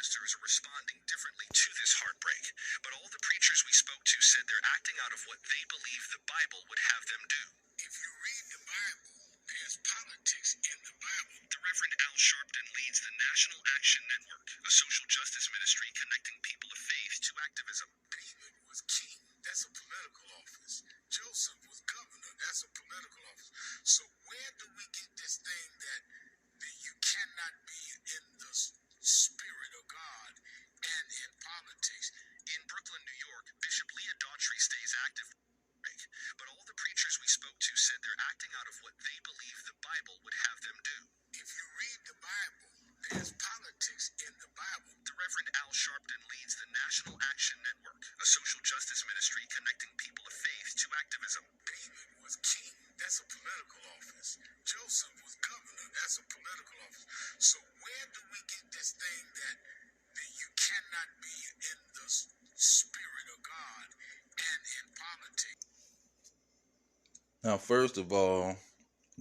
ministers are responding differently to this heartbreak, but all the preachers we spoke to said they're acting out of what they believe the Bible would have them do. If you read the Bible, there's politics in the Bible. The Reverend Al Sharpton leads the National Action Network, a social justice ministry connecting people of faith to activism. David was king. That's a political office. Joseph was governor. That's a political office. So where do we get this thing that you cannot be in the spirit of God and in politics? In Brooklyn, New York, Bishop Leah Daughtry stays active, but all the preachers we spoke to said they're acting out of what they believe the Bible would have them do. If you read the Bible, there's politics in the Bible. The Reverend Al Sharpton leads the National Action Network, a social justice ministry connecting people of faith to activism. David was king. That's a political office. Joseph was governor. That's a political office. So where do we get this thing that you cannot be in the spirit of God and in politics? Now, first of all,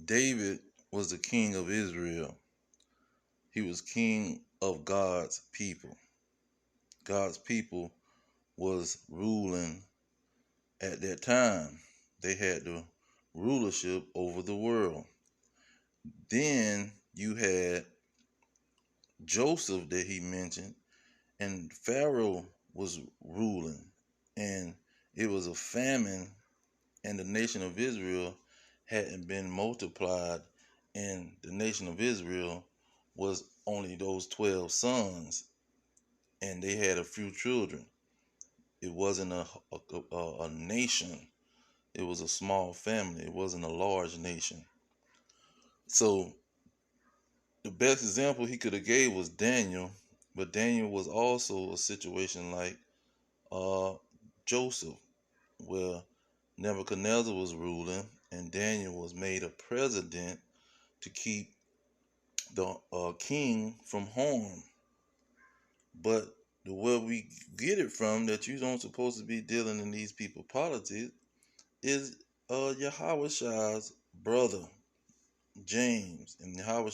David was the king of Israel. He was king of God's people. God's people was ruling at that time. They had the rulership over the world. Then you had Joseph that he mentioned, and Pharaoh was ruling, and it was a famine, and the nation of Israel hadn't been multiplied, and the nation of Israel was only those 12 sons, and they had a few children. It wasn't a nation. It was a small family. It wasn't a large nation. So the best example he could have gave was Daniel, but Daniel was also a situation like Joseph, where Nebuchadnezzar was ruling and Daniel was made a president to keep the king from harm. But the where we get it from, that you don't supposed to be dealing in these people politics, is Yahweh's brother James, and Yahweh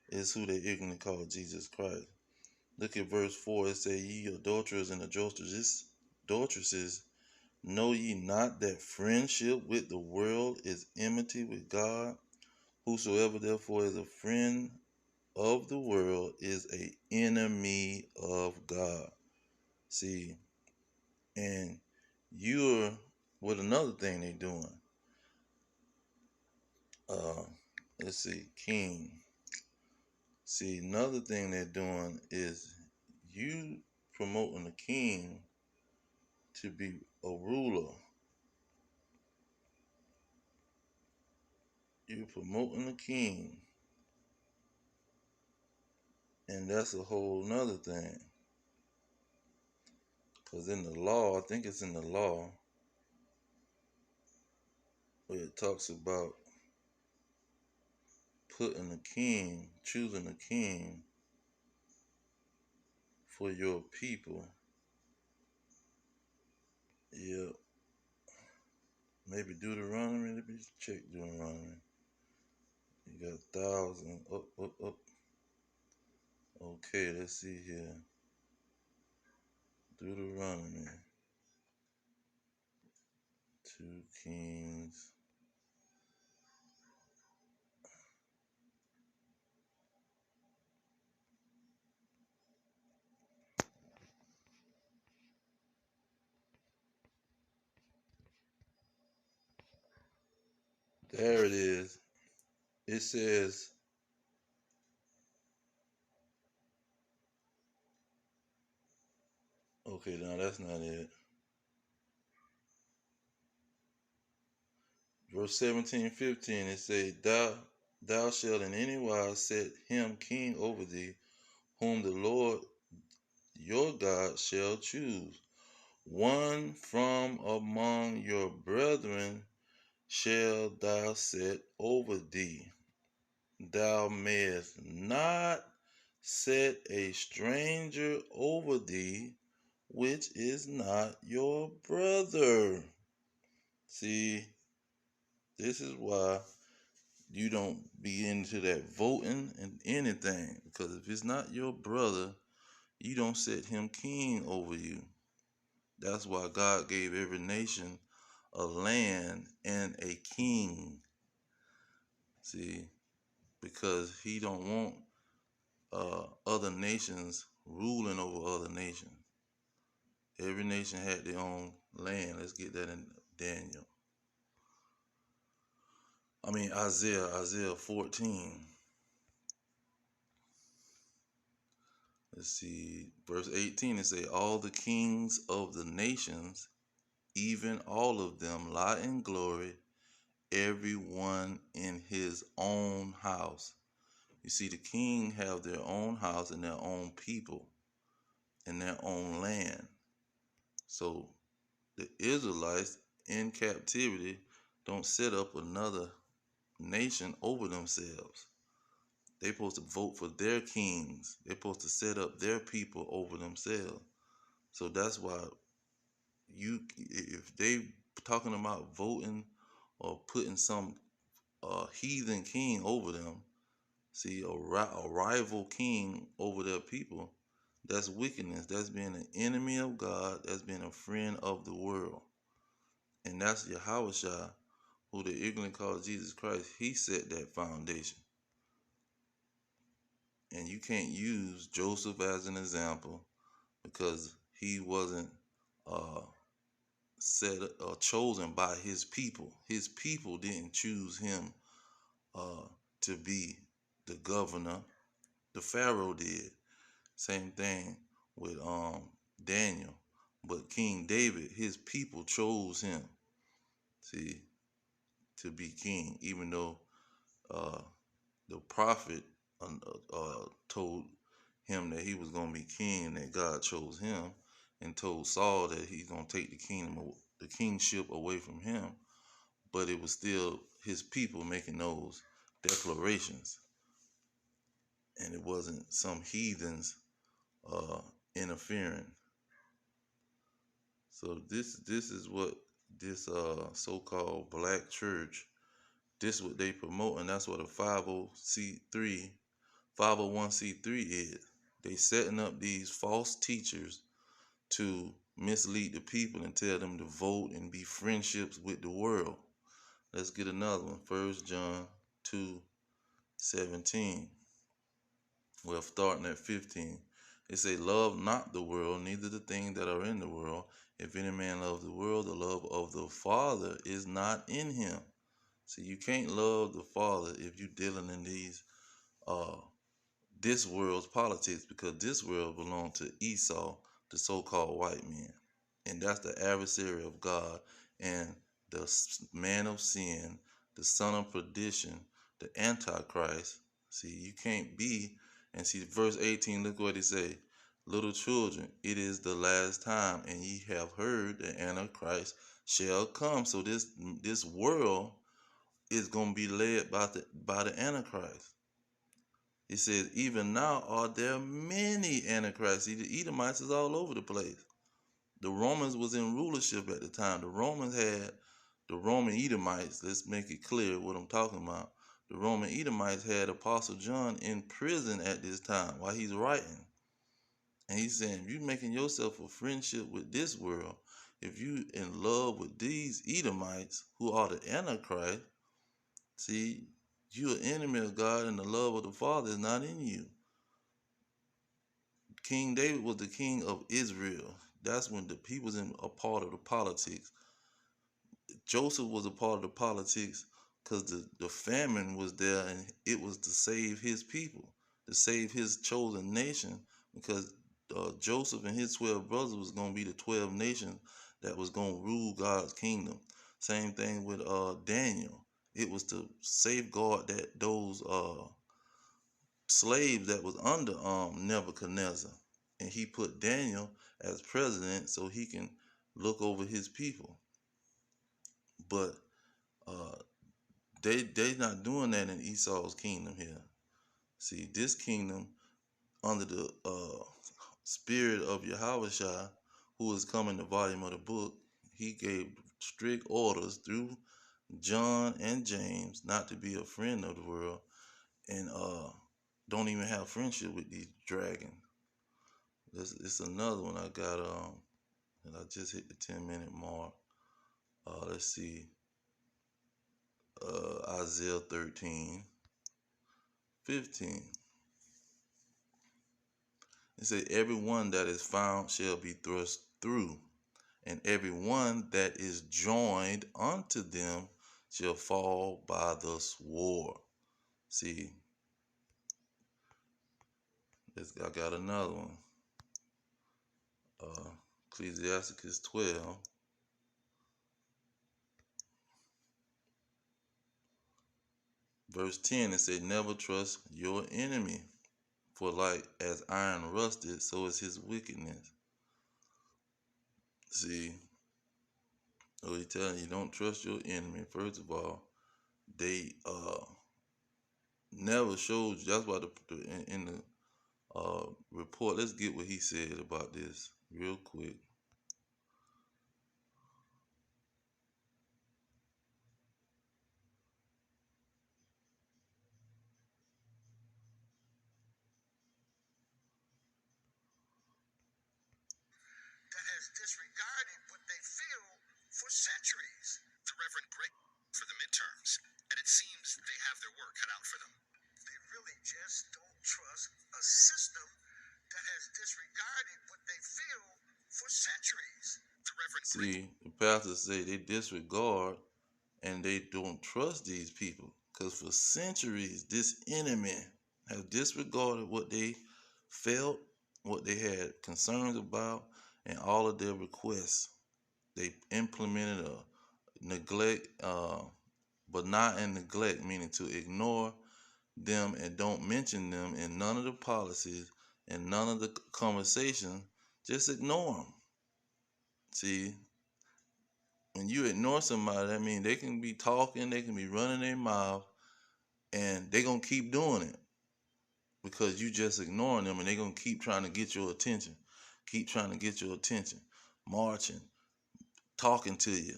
is who they ignorantly call Jesus Christ. Look at verse 4. It says, "Ye adulterers and adulteresses, know ye not that friendship with the world is enmity with God? Whosoever therefore is a friend of the world is an enemy of God." See, and you're with another thing they're doing. Let's see, king. See, another thing they're doing is you promoting the king to be a ruler. You're promoting the king, and that's a whole nother thing. Because in the law, I think it's in the law, where it talks about putting a king, choosing a king for your people. Yeah, maybe Deuteronomy. Let me check Deuteronomy. You got 1,000 up. Okay, let's see here. Deuteronomy 2 Kings. There it is. It says, okay, now that's not it. Verse 17, 15, it says, thou shalt in any wise set him king over thee, whom the Lord your God shall choose. One from among your brethren shall thou set over thee. Thou mayest not set a stranger over thee, which is not your brother. See, this is why you don't be into that voting and anything, because if it's not your brother, you don't set him king over you. That's why God gave every nation a land and a king. See, because he don't want other nations ruling over other nations. Every nation had their own land. Let's get that in Daniel. Isaiah 14. Let's see, verse 18, it say, all the kings of the nations, even all of them, lie in glory, every one in his own house. You see, the king have their own house and their own people and their own land. So the Israelites in captivity don't set up another nation over themselves. They're supposed to vote for their kings. They're supposed to set up their people over themselves. So that's why if they talking about voting or putting some heathen king over them, see a rival king over their people, that's wickedness. That's being an enemy of God. That's being a friend of the world. And that's Yahushua, who the ignorant call Jesus Christ. He set that foundation. And you can't use Joseph as an example because he wasn't uh, chosen by his people. His people didn't choose him to be the governor. The Pharaoh did. Same thing with Daniel. But King David, his people chose him, see, to be king, even though uh, the prophet told him that he was going to be king and that God chose him, and told Saul that he's going to take the kingship away from him. But it was still his people making those declarations, and it wasn't some heathens uh, interfering. So this is what this so-called black church, this what they promote, and that's what a 501c3 is. They setting up these false teachers to mislead the people and tell them to vote and be friendships with the world. Let's get another one. 1 John 2:17. Well, starting at 15. It say, love not the world, neither the things that are in the world. If any man loves the world, the love of the Father is not in him. See, you can't love the Father if you're dealing in these this world's politics, because this world belongs to Esau, the so-called white man. And that's the adversary of God and the man of sin, the son of perdition, the antichrist. See, you can't be, and see verse 18, look what it say. Little children, it is the last time, and ye have heard the antichrist shall come. So this world is going to be led by the antichrist. It says, even now are there many antichrists. The Edomites is all over the place. The Romans was in rulership at the time. The Romans had the Roman Edomites. Let's make it clear what I'm talking about. The Roman Edomites had Apostle John in prison at this time while he's writing. And he's saying, if you're making yourself a friendship with this world, if you in love with these Edomites who are the Antichrist, see, you're an enemy of God, and the love of the Father is not in you. King David was the king of Israel. That's when he was in a part of the politics. Joseph was a part of the politics because the famine was there, and it was to save his people, to save his chosen nation, because Joseph and his 12 brothers was going to be the 12 nations that was going to rule God's kingdom. Same thing with Daniel. It was to safeguard that those slaves that was under Nebuchadnezzar, and he put Daniel as president so he can look over his people. But uh, they not doing that in Esau's kingdom here. See, this kingdom under the spirit of Yahushua, who is coming the volume of the book, he gave strict orders through John and James not to be a friend of the world, and don't even have friendship with these dragons. It's another one I got and I just hit the 10-minute mark. Let's see. Isaiah 13:15. It said, everyone that is found shall be thrust through, and every one that is joined unto them shall fall by the sword. See, I got another one. Ecclesiasticus 12. Verse 10, it said, never trust your enemy, for like as iron rusted, so is his wickedness. See, so he's telling you, don't trust your enemy. First of all, they never showed you. That's why in the report, let's get what he said about this real quick. That has disregarded what they feel for centuries. The Reverend Greg for the midterms, and it seems they have their work cut out for them. They really just don't trust a system that has disregarded what they feel for centuries. The Reverend See, the pastors say they disregard and they don't trust these people because for centuries this enemy have disregarded what they felt, what they had concerns about, and all of their requests. They implemented a neglect, but not in neglect, meaning to ignore them and don't mention them in none of the policies and none of the conversation. Just ignore them. See, when you ignore somebody, that means they can be talking, they can be running their mouth, and they're going to keep doing it because you just ignoring them, and they're going to keep trying to get your attention, keep trying to get your attention, marching, talking to you,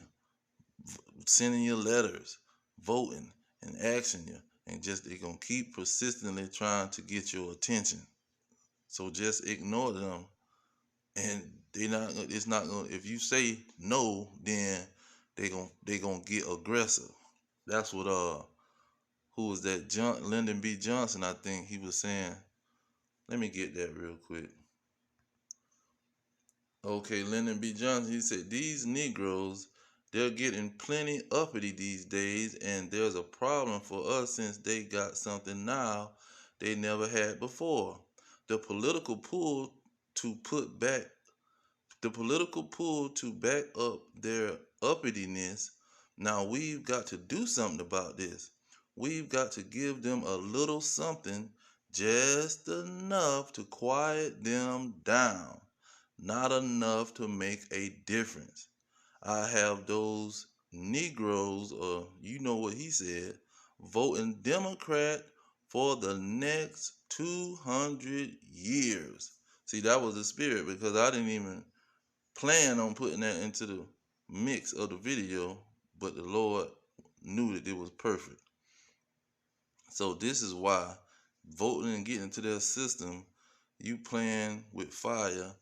sending you letters, voting, and asking you, and just they're going to keep persistently trying to get your attention. So just ignore them, and it's not going to, if you say no, then they going to get aggressive. That's what who was that? Lyndon B. Johnson, I think he was saying. Let me get that real quick. Okay, Lyndon B. Johnson, he said, these Negroes, they're getting plenty uppity these days, and there's a problem for us since they got something now they never had before. The political pull to put back the political pull to back up their uppityness. Now we've got to do something about this. We've got to give them a little something, just enough to quiet them down, not enough to make a difference. I have those Negroes, or you know what he said, voting Democrat for the next 200 years. See, that was the spirit because I didn't even plan on putting that into the mix of the video, but the Lord knew that it was perfect. So this is why voting and getting into their system, you playing with fire,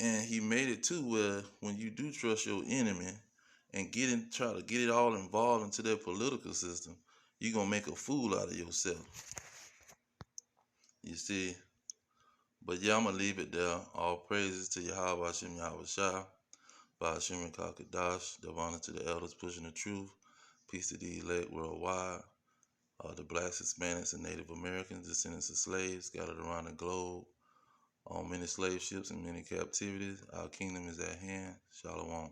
and he made it too where when you do trust your enemy and try to get it all involved into their political system, you're gonna make a fool out of yourself. You see? But yeah, I'm gonna leave it there. All praises to Yahweh Hashem Yahweh Shah. Ba'ashim Kakadash, Divana to the elders pushing the truth. Peace to the elect worldwide. The blacks, Hispanics, and Native Americans, descendants of slaves scattered around the globe on many slave ships and many captivities. Our kingdom is at hand. Shalom.